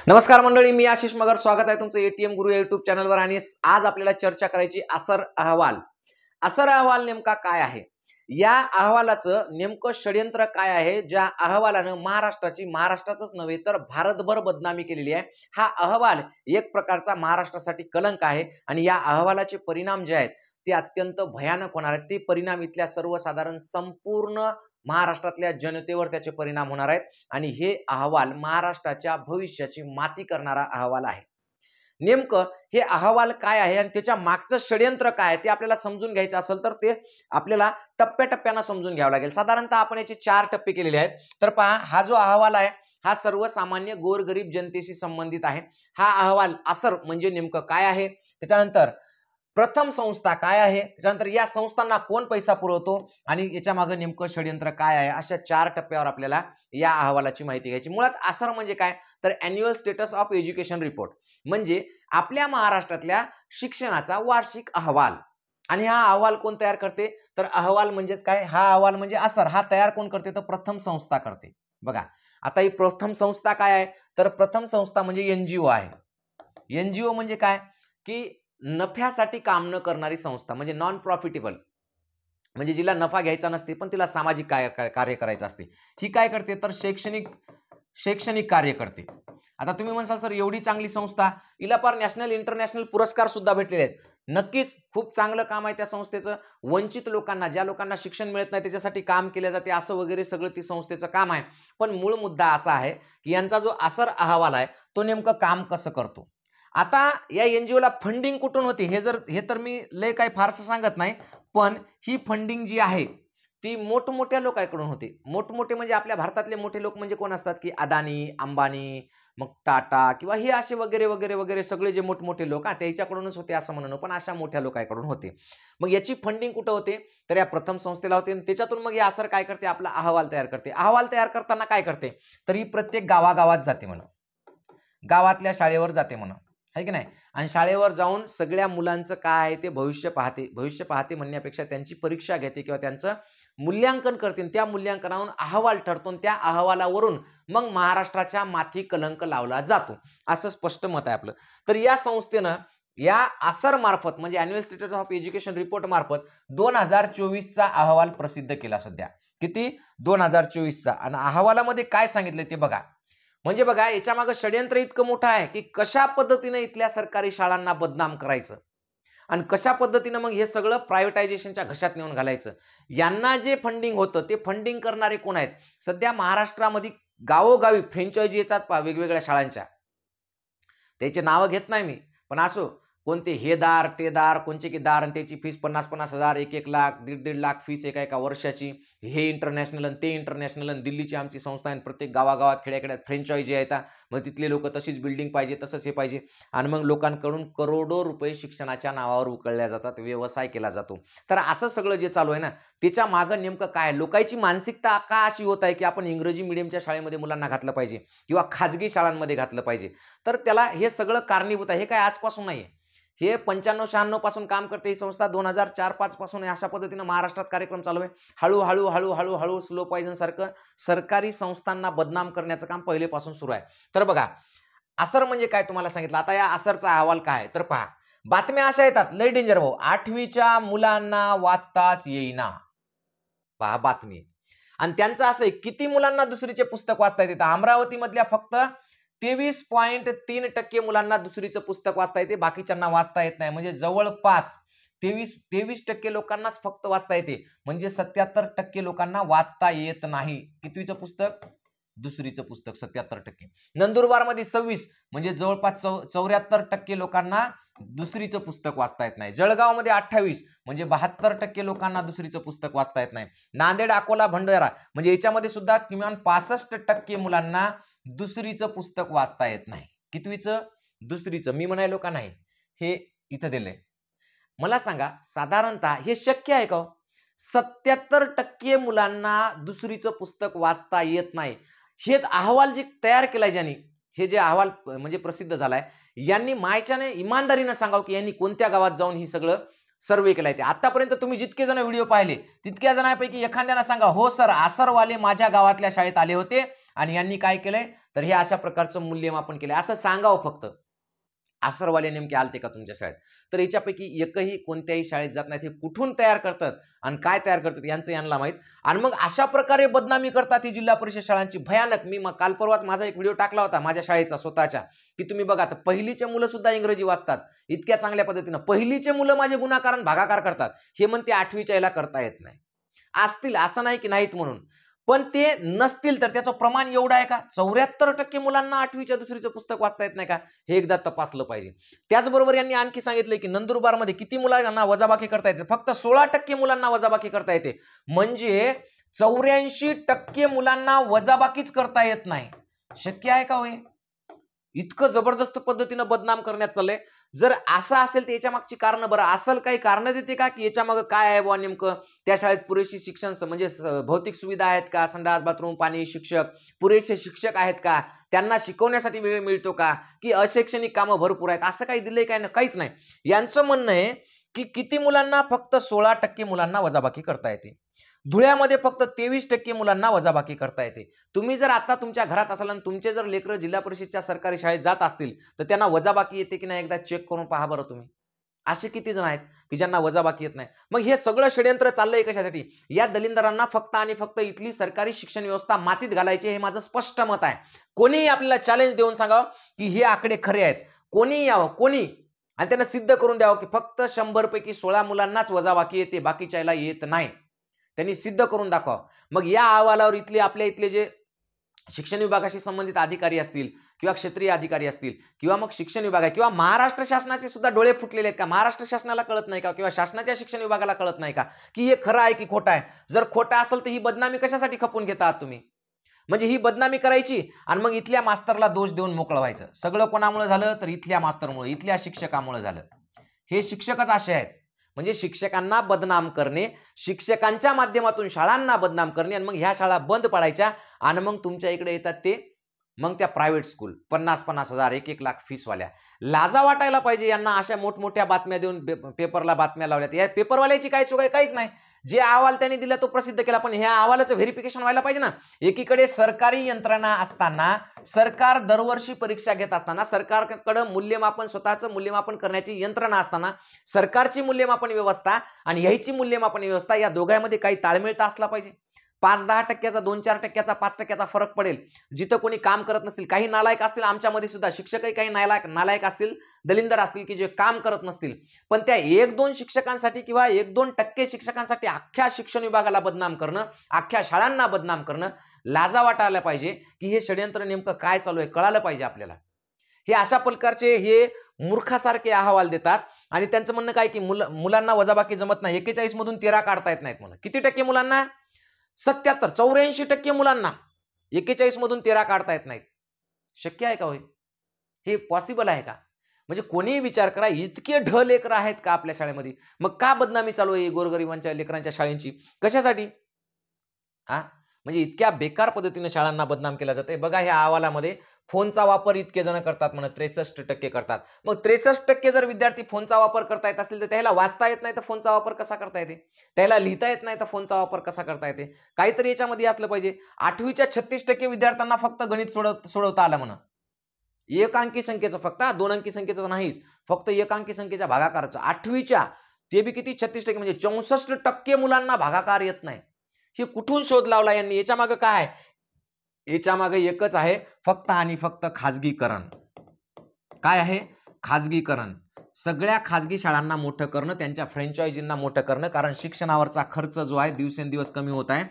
नमस्कार मंडळी, मी आशिष मगर. स्वागत आहे तुमचं एटीएम गुरु या युट्यूब चॅनलवर. आणि आज आपल्याला चर्चा करायची असर अहवाल. असर अहवाल नेमका काय आहे, या अहवालाचं नेमकं षड्यंत्र काय आहे, ज्या अहवालानं महाराष्ट्राचंच नव्हे तर भारतभर बदनामी केलेली आहे. हा अहवाल एक प्रकारचा महाराष्ट्रासाठी कलंक आहे आणि या अहवालाचे परिणाम जे आहेत ते अत्यंत भयानक होणार आहेत. ते परिणाम इथल्या सर्वसाधारण संपूर्ण महाराष्ट्रातल्या जनतेवर त्याचे परिणाम होणार आहेत आणि हे अहवाल महाराष्ट्राच्या भविष्याची माती करणारा अहवाल आहे. नेमकं हे अहवाल काय आहे आणि त्याच्या मागचं षड्यंत्र काय आहे ते आपल्याला समजून घ्यायचं असेल तर ते आपल्याला टप्प्याटप्प्यानं समजून घ्यावं लागेल. साधारणतः आपण याचे 4 टप्पे केलेले आहेत. तर पहा, हा जो अहवाल आहे हा सर्वसामान्य गोरगरीब जनतेशी संबंधित आहे. हा अहवाल असर म्हणजे नेमकं काय आहे, त्याच्यानंतर प्रथम संस्था काय आहे, त्याच्यानंतर या संस्थांना कोण पैसा पुरवतो आणि याच्या मागे नेमकं षड्यंत्र काय आहे, अशा 4 टप्प्यावर आपल्याला या अहवालाची माहिती घ्यायची. मुळात असर म्हणजे काय, तर annual status of education report, म्हणजे आपल्या महाराष्ट्रातल्या शिक्षणाचा वार्षिक अहवाल. आणि हा अहवाल कोण तयार करते, तर अहवाल म्हणजेच काय, हा अहवाल म्हणजे असर, हा तयार कोण करते, तर प्रथम संस्था करते. बघा आता ही प्रथम संस्था काय आहे, तर प्रथम संस्था म्हणजे एनजीओ आहे. एनजीओ म्हणजे काय, की नफ्यासाठी काम न करणारी संस्था, म्हणजे नॉन प्रॉफिटेबल, म्हणजे जिला नफा घ्यायचा नसते पण तिला सामाजिक कार्य करायचं असते. ही काय करते, तर शैक्षणिक कार्य करते. आता तुम्ही म्हणसाल सर एवढी चांगली संस्था, हिला फार नॅशनल इंटरनॅशनल पुरस्कार सुद्धा भेटलेले आहेत. नक्कीच खूप चांगलं काम आहे त्या संस्थेचं. वंचित लोकांना, ज्या लोकांना शिक्षण मिळत नाही त्याच्यासाठी काम केले जाते, असं वगैरे सगळं ती संस्थेचं काम आहे. पण मूळ मुद्दा असा आहे की यांचा जो असर अहवाल आहे तो नेमकं काम कसं करतो. आता या एनजीओला फंडिंग कुठून होते, हे तर मी लय काही फारसं सांगत नाही, पण ही फंडिंग जी आहे ती मोठमोठ्या लोकांकडून होते. मोठमोठे म्हणजे आपल्या भारतातले मोठे लोक म्हणजे कोण असतात, की अदानी, अंबानी, मग टाटा किंवा हे असे वगैरे वगैरे वगैरे सगळे जे मोठमोठे लोक त्याच्याकडूनच होते असं म्हणणं, पण अशा मोठ्या लोकांकडून होते. मग याची फंडिंग कुठं होते, तर या प्रथम संस्थेला होते. त्याच्यातून मग हे असर काय करते, आपला अहवाल तयार करते. अहवाल तयार करताना काय करते, तर ही प्रत्येक गावागावात जाते म्हणा, गावातल्या शाळेवर जाते म्हणा, आहे की नाही. आणि शाळेवर जाऊन सगळ्या मुलांचं काय आहे ते भविष्य पाहते म्हणण्यापेक्षा त्यांची परीक्षा घेते किंवा त्यांचं मूल्यांकन करते. त्या मूल्यांकनावरून अहवाल ठरतो, त्या अहवालावरून मग महाराष्ट्राच्या माथी कलंक लावला जातो, असं स्पष्ट मत आहे आपलं. तर या संस्थेनं या असर मार्फत, म्हणजे annual status of education report मार्फत 2024चा अहवाल प्रसिद्ध केला. सध्या किती, 2024चा. आणि अहवालामध्ये काय सांगितलं ते बघा. म्हणजे बघा, याच्या मागे षड्यंत्र इतकं मोठं आहे की कशा पद्धतीने इथल्या सरकारी शाळांना बदनाम करायचं आणि कशा पद्धतीने मग हे सगळं प्रायव्हेटायझेशनच्या घशात नेऊन घालायचं. यांना जे फंडिंग होतं ते फंडिंग करणारे कोण आहेत, सध्या महाराष्ट्रामध्ये गावोगावी फ्रँचायझी येतात पहा वेगवेगळ्या शाळांच्या. त्याचे नावं घेत नाही मी, पण असो, कोणते हे दार ते दार, कोणचे की दार, आणि त्याची फीस 50,000, 1 लाख, 1.5 लाख फीस एका वर्षाची. हे इंटरनॅशनल आणि ते इंटरनॅशनल, आणि दिल्लीची आमची संस्था आहे, प्रत्येक गावागावात खेड्याखेड्यात फ्रँचायझी येतात. मग तिथले लोक तशीच बिल्डिंग पाहिजे, तसंच हे पाहिजे, आणि मग लोकांकडून करोडो रुपये शिक्षणाच्या नावावर उकळल्या जातात, व्यवसाय केला जातो. तर असं सगळं जे चालू आहे ना, त्याच्या मागं नेमकं काय, लोकांची मानसिकता का अशी होत आहे की आपण इंग्रजी मीडियमच्या शाळेमध्ये मुलांना घातलं पाहिजे किंवा खाजगी शाळांमध्ये घातलं पाहिजे. तर त्याला हे सगळं कारणीभूत आहे. हे काय आजपासून नाही आहे, हे 95-96 पासून काम करते ही संस्था. 2004-5 पासून अशा पद्धतीने महाराष्ट्रात कार्यक्रम चालू आहे. हळूहळू हळूहळू हळू स्लो पॉइझन सारखं सरकारी संस्थांना बदनाम करण्याचं काम पहिलेपासून सुरू आहे. तर बघा, असर म्हणजे काय तुम्हाला सांगितलं. आता या असरचा अहवाल काय, तर पहा, बातम्या अशा येतात, लय डेंजर भाऊ, 8वीच्या मुलांना वाचताच येईना. पहा बातमी, आणि त्यांचं असं आहे, किती मुलांना दुसरीचे पुस्तक वाचता येते, अमरावती मधल्या फक्त 23.3% मुलांना दुसरीचं पुस्तक वाचता येते, बाकीच्यांना वाचता येत नाही. म्हणजे जवळपास 23% लोकांनाच फक्त वाचता येते, म्हणजे 77% लोकांना वाचता येत नाही. कितवीचं पुस्तक, दुसरीचं पुस्तक 77%. नंदुरबार मध्ये 26, म्हणजे जवळपास 74% लोकांना दुसरीचं पुस्तक वाचता येत नाही. जळगाव मध्ये 28, म्हणजे 72% लोकांना दुसरीचं पुस्तक वाचता येत नाही. नांदेड, अकोला, भंडारा, म्हणजे याच्यामध्ये सुद्धा किमान 65% मुलांना दुसरीचं पुस्तक वाचता येत नाही. कितवीचं, दुसरीचं. मी म्हणायलो का नाही, हे इथं दिलंय. मला सांगा, साधारणतः हे शक्य आहे का? 77% मुलांना दुसरीचं पुस्तक वाचता येत नाही. हे अहवाल जे तयार केलाय ज्यांनी, हे जे अहवाल म्हणजे प्रसिद्ध झालाय, यांनी मायच्याने इमानदारीनं सांगावं की यांनी कोणत्या गावात जाऊन ही सगळं सर्वे केलाय. ते आतापर्यंत तुम्ही जितके जण व्हिडिओ पाहिले तितक्या जणांपैकी एखाद्याला सांगा, हो सर, असरवाले माझ्या गावातल्या शाळेत आले होते आणि यांनी काय केलंय, तर हे अशा प्रकारचं मूल्यमापन केलं असं सांगावं फक्त. आसरवाले नेमके आलते का तुमच्या शाळेत? तर याच्यापैकी एकही कोणत्याही शाळेत जात नाहीत. हे कुठून तयार करतात आणि काय तयार करतात यांचं यांना माहित. आणि मग अशा प्रकारे बदनामी करतात ही जिल्हा परिषद शाळांची भयानक. मी काल परवाच माझा एक व्हिडिओ टाकला होता माझ्या शाळेचा स्वतःच्या, की तुम्ही बघा आता पहिलीचे मुलं सुद्धा इंग्रजी वाचतात इतक्या चांगल्या पद्धतीनं. पहिलीचे मुलं माझे गुणाकार भागाकार करतात. हे म्हणते 8वीच्या याला करता येत नाही. असतील असं नाही की नाहीत म्हणून, पण ते नसतील तर त्याचं प्रमाण एवढं आहे का? 74% मुलांना 8वीच्या दुसरीचं पुस्तक वाचता येत नाही का? हे एकदा तपासलं पाहिजे. त्याचबरोबर यांनी आणखी सांगितलं की नंदुरबारमध्ये किती मुलांना वजाबाकी करता येते? फक्त 16% मुलांना वजाबाकी करता येते. म्हणजे 84% मुलांना वजाबाकीच करता येत नाही. शक्य आहे का होय? इतकं जबरदस्त पद्धतीनं बदनाम करण्यात चाललंय. जर असं असेल तर याच्या मागची कारण बरं असेल काही कारण देते का, की याच्या मागे काय आहे बुवा नेमकं? त्या शाळेत पुरेशी शिक्षण म्हणजे भौतिक सुविधा आहेत का? संडास बाथरूम पाणी शिक्षक पुरेसे शिक्षक आहेत का? त्यांना शिकवण्यासाठी वेळ मिळतो का? की अशैक्षणिक कामं भरपूर आहेत? असं काही दिलंय काय? काहीच नाही. यांचं म्हणणं आहे की किती मुलांना? फक्त 16% मुलांना वजाबाकी करता येते. धुळ्यामध्ये फक्त 23% मुलांना वजाबाकी करता येते. तुम्ही जर आता तुमच्या घरात असाल आणि तुमचे जर लेकरं जिल्हा परिषदच्या सरकारी शाळेत जात असतील तर त्यांना वजाबाकी येते की नाही एकदा चेक करून पहा बरं तुम्ही. असे किती जण आहेत की ज्यांना वजाबाकी येत नाही? मग हे सगळं षड्यंत्र चाललंय कशासाठी? या दलिंदरांना फक्त आणि फक्त इथली सरकारी शिक्षण व्यवस्था मातीत घालायची, हे माझं स्पष्ट मत आहे. कोणीही आपल्याला चॅलेंज देऊन सांगावं की हे आकडे खरे आहेत, कोणीही यावं कोणी आणि त्यांना सिद्ध करून द्यावं की फक्त 100 पैकी 16 मुलांनाच वजाबाकी येते, बाकीच्याला येत नाही. त्यांनी सिद्ध करून दाखवा. मग या अहवालावर आपल्या इथले जे शिक्षण विभागाशी संबंधित अधिकारी असतील किंवा क्षेत्रीय अधिकारी असतील किंवा मग शिक्षण विभाग आहे किंवा महाराष्ट्र शासनाचे सुद्धा डोळे फुटलेले आहेत का? महाराष्ट्र शासनाला कळत नाही का? किंवा शासनाच्या शिक्षण विभागाला कळत नाही का की हे खरं आहे की खोटं आहे? जर खोटं असेल तर ही बदनामी कशासाठी खपून घेता आहात तुम्ही? म्हणजे ही बदनामी करायची आणि मग इथल्या मास्तरला दोष देऊन मोकळं व्हायचं. सगळं कोणामुळे झालं? तर इथल्या मास्तरमुळे, इथल्या शिक्षकामुळे झालं. हे शिक्षकच असे आहेत. म्हणजे शिक्षकांना बदनाम करणे, शिक्षकांच्या माध्यमातून शाळांना बदनाम करणे आणि मग ह्या शाळा बंद पाडायच्या आणि मग तुमच्या इकडे येतात ते मग त्या प्रायव्हेट स्कूल 50-50 हजार 1-1 लाख फीसवाल्या. लाजा वाटायला पाहिजे यांना अशा मोठमोठ्या बातम्या देऊन पेपरला बातम्या लावल्यात. या पेपरवाल्याची काय चूक आहे? काहीच नाही. जे अहवाल त्यांनी दिला तो प्रसिद्ध केला, पण ह्या अहवालाचं व्हेरिफिकेशन व्हायला पाहिजे ना. एकीकडे सरकारी यंत्रणा असताना, सरकार दरवर्षी परीक्षा घेत असताना, सरकारकडे मूल्यमापन स्वतःचं मूल्यमापन करण्याची यंत्रणा असताना, सरकारची मूल्यमापन व्यवस्था आणि ह्याची मूल्यमापन व्यवस्था या दोघांमध्ये काही ताळमेळ तर असला पाहिजे. 5-10% 2-4% 5% फरक पडेल. जिथं कोणी काम करत नसतील, काही नालायक असतील आमच्यामध्ये सुद्धा, शिक्षकही काही नालायक असतील, दलिंदर असतील की जे काम करत नसतील, पण त्या 1-2 शिक्षकांसाठी किंवा 1-2% शिक्षकांसाठी अख्ख्या शिक्षण विभागाला बदनाम करणं, अख्ख्या शाळांना बदनाम करणं, लाजा वाटायला पाहिजे की हे षड्यंत्र नेमकं काय चालू आहे कळालं पाहिजे आपल्याला. हे अशा प्रकारचे हे मूर्खासारखे अहवाल देतात आणि त्यांचं म्हणणं काय की मुलांना वजाबाकी जमत नाही. 41 मधून 13 काढता येत नाहीत म्हणून. किती टक्के मुलांना? 84 मुलांना 41 मधून 13 काढता येत नाहीत. शक्य आहे का होय? हे पॉसिबल आहे का? म्हणजे कोणीही विचार करा, इतके ढ लेकर आहेत का आपल्या शाळेमध्ये? मग का बदनामी चालू आहे गोरगरिबांच्या लेकरांच्या शाळेंची? कशासाठी? म्हणजे इतक्या बेकार पद्धतीने शाळांना बदनाम केला जाते. बघा ह्या अहवालामध्ये फोनचा वापर इतके जण करतात म्हणून 63% करतात. मग 63% जर विद्यार्थी फोनचा वापर करता येत असतील तर त्याला वाचता येत नाही तर फोनचा वापर कसा करता येते? त्याला लिहिता येत नाही तर फोनचा वापर कसा करता येते? काहीतरी याच्यामध्ये असलं पाहिजे. 8वीच्या 36% विद्यार्थ्यांना फक्त गणित सोडवता आलं म्हणा. एक अंकी संख्येचं फक्त, 2 अंकी संख्येचं नाहीच, फक्त एक अंकी संख्येच्या भागाकाराचं 8वीच्या, ते बी किती 36% म्हणजे 64% मुलांना भागाकार येत नाही. हे कुठून शोध लावला यांनी? याच्या मागे काय आहे? याच्या मागे एकच आहे, फक्त आणि फक्त खाजगीकरण. काय आहे? खाजगीकरण. सगळ्या खाजगी शाळांना मोठं करणं, त्यांच्या फ्रँचायझींना मोठं करणं, कारण शिक्षणावरचा खर्च जो आहे दिवसेंदिवस कमी होत आहे.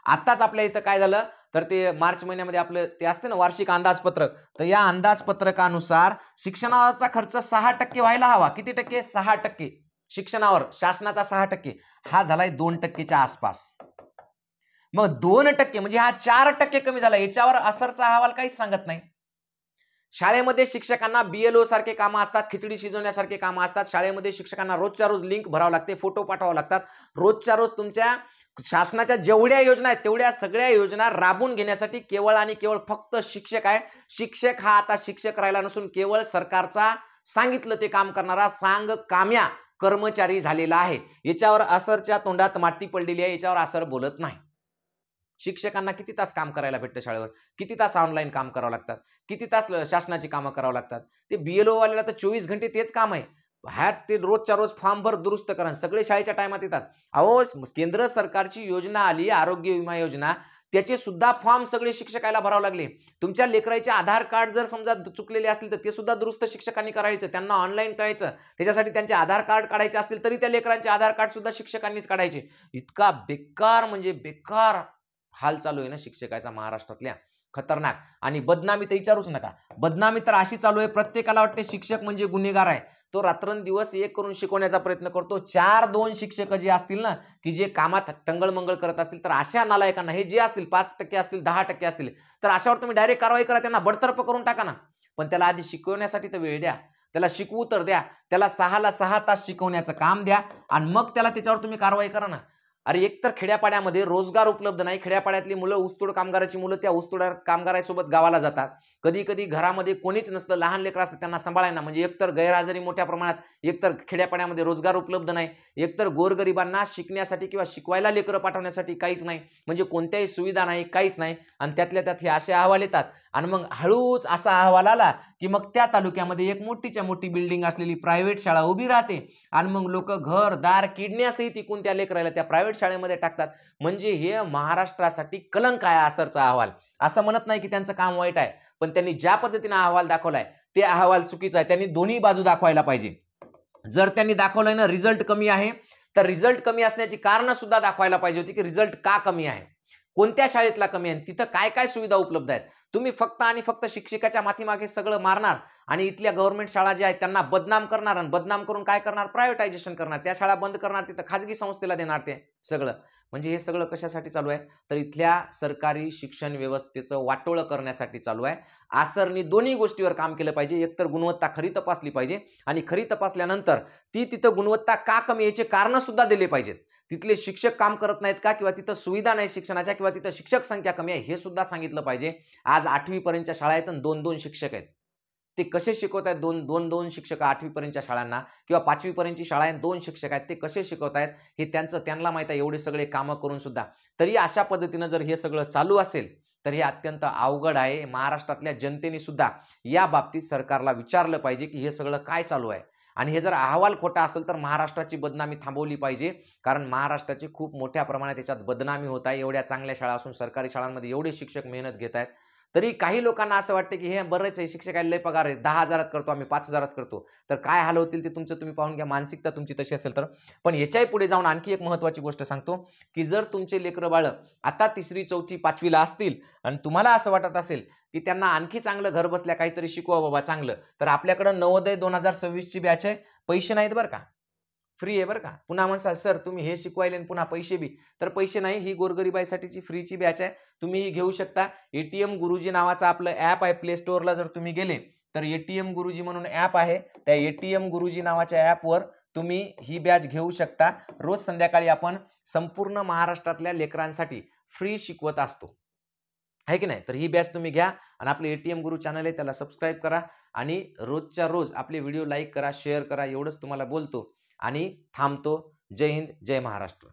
आताच आपल्या इथं काय झालं तर ते मार्च महिन्यामध्ये आपलं ते असते ना वार्षिक अंदाजपत्रक, तर या अंदाजपत्रकानुसार शिक्षणावरचा खर्च 6% व्हायला हवा. किती टक्के? 6%. शिक्षणावर शासनाचा 6%, हा झालाय 2%च्या आसपास. मग 2% म्हणजे हा 4% कमी झाला. याच्यावर असरचा अहवाल काहीच सांगत नाही. शाळेमध्ये शिक्षकांना BLO सारखे कामं असतात, खिचडी शिजवण्यासारखे कामं असतात. शाळेमध्ये शिक्षकांना रोजच्या रोज लिंक भरावं लागते, फोटो पाठवावं लागतात. रोजच्या रोज तुमच्या शासनाच्या जेवढ्या योजना आहेत तेवढ्या सगळ्या योजना राबवून घेण्यासाठी केवळ आणि केवळ फक्त शिक्षक आहे. शिक्षक हा आता शिक्षक राहिला नसून केवळ सरकारचा सांगितलं ते काम करणारा सांगकाम्या कर्मचारी झालेला आहे. याच्यावर असरच्या तोंडात माती पडलेली आहे. याच्यावर असर बोलत नाही. शिक्षकांना किती तास काम करायला भेटतं शाळेवर, किती तास ऑनलाईन काम करावं लागतात, किती तास शासनाची कामं करावं लागतात. ते BLO वाल्याला तर 24 घंटे तेच काम आहे. ह्यात ते रोजच्या रोज फॉर्म भर दुरुस्त करा, सगळे शाळेच्या टायमात येतात. अहो, केंद्र सरकारची योजना आली, आरोग्य विमा योजना, त्याचे सुद्धा फॉर्म सगळे शिक्षकाला भरावे लागले. तुमच्या लेकराचे आधार कार्ड जर समजा चुकलेले असतील तर ते सुद्धा दुरुस्त शिक्षकांनी करायचं, त्यांना ऑनलाईन करायचं. त्याच्यासाठी त्यांचे आधार कार्ड काढायचे असतील तरी त्या लेकरांचे आधार कार्ड सुद्धा शिक्षकांनीच काढायचे. इतका बेकार म्हणजे बेकार हाल चालू आहे ना शिक्षकाचा महाराष्ट्रातल्या, खतरनाक. आणि बदनामी तर विचारूच नका. बदनामी तर अशी चालू आहे, प्रत्येकाला वाटते शिक्षक म्हणजे गुन्हेगार आहे. तो रात्रंदिवस एक करून शिकवण्याचा प्रयत्न करतो. 4-2 शिक्षक जे असतील ना, की जे कामात टंगळमंगळ करत असतील, तर अशा नालायकांना, हे जे असतील 5% असतील, 10% असतील, तर अशावर तुम्ही डायरेक्ट कारवाई करा, त्यांना बडतर्फ करून टाका ना. पण त्याला आधी शिकवण्यासाठी तर वेळ द्या, त्याला शिकवू तर द्या, त्याला 6 तास शिकवण्याचं काम द्या आणि मग त्याला त्याच्यावर तुम्ही कारवाई करा ना. अरे एकतर खेड्यापाड्यामध्ये रोजगार उपलब्ध नाही. खेड्यापाड्यातली मुलं, ऊसतोड कामगाराची मुलं त्या ऊसतोड कामगारासोबत गावाला जातात. कधी कधी घरामध्ये कोणीच नसतं, लहान लेकरं असतात, त्यांना सांभाळायला म्हणजे एकतर गैरहजेरी मोठ्या प्रमाणात, एकतर खेड्यापाड्यामध्ये रोजगार उपलब्ध नाही, एकतर गोरगरिबांना शिकण्यासाठी किंवा शिकवायला लेकरं पाठवण्यासाठी काहीच नाही, म्हणजे कोणत्याही सुविधा नाही, काहीच नाही. आणि त्यातल्या त्यात हे असे अहवाल येतात. आणि मग हळूच असा अहवाल आला की मग त्या तालुक्यामध्ये एक मोठीच्या मोठी बिल्डिंग असलेली प्रायव्हेट शाळा उभी राहते आणि मग लोक घर दार किडण्यासहित इकून त्या लेकराला त्या प्रायव्हेट शाळेमध्ये टाकतात. म्हणजे हे महाराष्ट्रासाठी कलंक आहे असरचा अहवाल. असं म्हणत नाही की त्यांचं काम वाईट आहे, पण त्यांनी ज्या पद्धतीने अहवाल दाखवलाय ते अहवाल चुकीचा आहे. त्यांनी दोन्ही बाजू दाखवायला पाहिजे. जर त्यांनी दाखवलंय ना रिझल्ट कमी आहे, तर रिझल्ट कमी असण्याची कारण सुद्धा दाखवायला पाहिजे होती की रिझल्ट का कमी आहे, कोणत्या शाळेतला कमी आहे, तिथं काय काय सुविधा उपलब्ध आहेत. तुम्ही फक्त आणि फक्त शिक्षकाच्या माथीमागे सगळं मारणार आणि इथल्या गव्हर्नमेंट शाळा ज्या आहेत त्यांना बदनाम करणार आणि बदनाम करून काय करणार, प्रायव्हेटायझेशन करणार, त्या शाळा बंद करणार, तिथं खाजगी संस्थेला देणार ते सगळं. म्हणजे हे सगळं कशासाठी चालू आहे, तर इथल्या सरकारी शिक्षण व्यवस्थेचं वाटोळं करण्यासाठी चालू आहे. आसरनी दोन्ही गोष्टीवर काम केलं पाहिजे. एकतर गुणवत्ता खरी तपासली पाहिजे आणि खरी तपासल्यानंतर ती तिथं गुणवत्ता का कमी याचे कारण सुद्धा दिले पाहिजेत. तिथले शिक्षक काम करत नाहीत का, किंवा तिथं सुविधा नाही शिक्षणाच्या, किंवा तिथं शिक्षक संख्या कमी आहे हे सुद्धा सांगितलं पाहिजे. आज 8वी पर्यंतच्या शाळा आहेत आणि 2-2 शिक्षक आहेत. ते कसे शिकवत आहेत, 2-2 शिक्षक 8वी पर्यंतच्या शाळांना, किंवा 5वी पर्यंतची शाळा आहे 2 शिक्षक आहेत, ते कसे शिकवत आहेत हे त्यांना माहित आहे. एवढे सगळे कामं करून सुद्धा तरी अशा पद्धतीनं जर हे सगळं चालू असेल तर हे अत्यंत अवघड आहे. महाराष्ट्रातल्या जनतेने सुद्धा या बाबतीत सरकारला विचारलं पाहिजे की हे सगळं काय चालू आहे. आणि हे जर अहवाल खोटा असेल तर महाराष्ट्राची बदनामी थांबवली पाहिजे, कारण महाराष्ट्राची खूप मोठ्या प्रमाणात याच्यात बदनामी होत आहे. एवढ्या चांगल्या शाळा असून सरकारी शाळांमध्ये एवढे शिक्षक मेहनत घेत आहेत, तरी काही लोकांना असं वाटतं की हे बरेच आहे, शिक्षकाला लय पगार आहे, 10,000 करतो आम्ही, 5,000 करतो, तर काय हाल होतील ते तुमचं तुम्ही पाहून घ्या. मानसिकता तुमची तशी असेल तर. पण याच्याही पुढे जाऊन आणखी एक महत्त्वाची गोष्ट सांगतो की जर तुमचे लेकरं बाळ आता 3री 4थी 5वीला असतील आणि तुम्हाला असं वाटत असेल की त्यांना आणखी चांगलं घर बसल्या काहीतरी शिकवा बाबा चांगलं, तर आपल्याकडे नवोदय 2026 ची बॅच आहे. पैसे नाहीत बरं का, फ्री आहे बरं का. पुन्हा म्हणसा सर तुम्ही हे शिकवायले पुन्हा पैसे बी, तर पैसे नाही, ही गोरगरिबाईसाठीची फ्रीची बॅच आहे, तुम्ही ही घेऊ शकता. ATM गुरुजी नावाचं आपलं ॲप आहे, प्ले स्टोअरला जर तुम्ही गेले तर ATM गुरुजी म्हणून ॲप आहे, त्या ATM गुरुजी नावाच्या ॲपवर तुम्ही ही बॅच घेऊ शकता. रोज संध्याकाळी आपण संपूर्ण महाराष्ट्रातल्या लेकरांसाठी फ्री शिकवत असतो, आहे की नाही. तर ही बॅच तुम्ही घ्या आणि आपले ATM गुरु चॅनल आहे त्याला सबस्क्राईब करा आणि रोजच्या रोज आपले व्हिडिओ लाईक करा, शेअर करा. एवढंच तुम्हाला बोलतो आणि थांबतो. जय हिंद, जय महाराष्ट्र.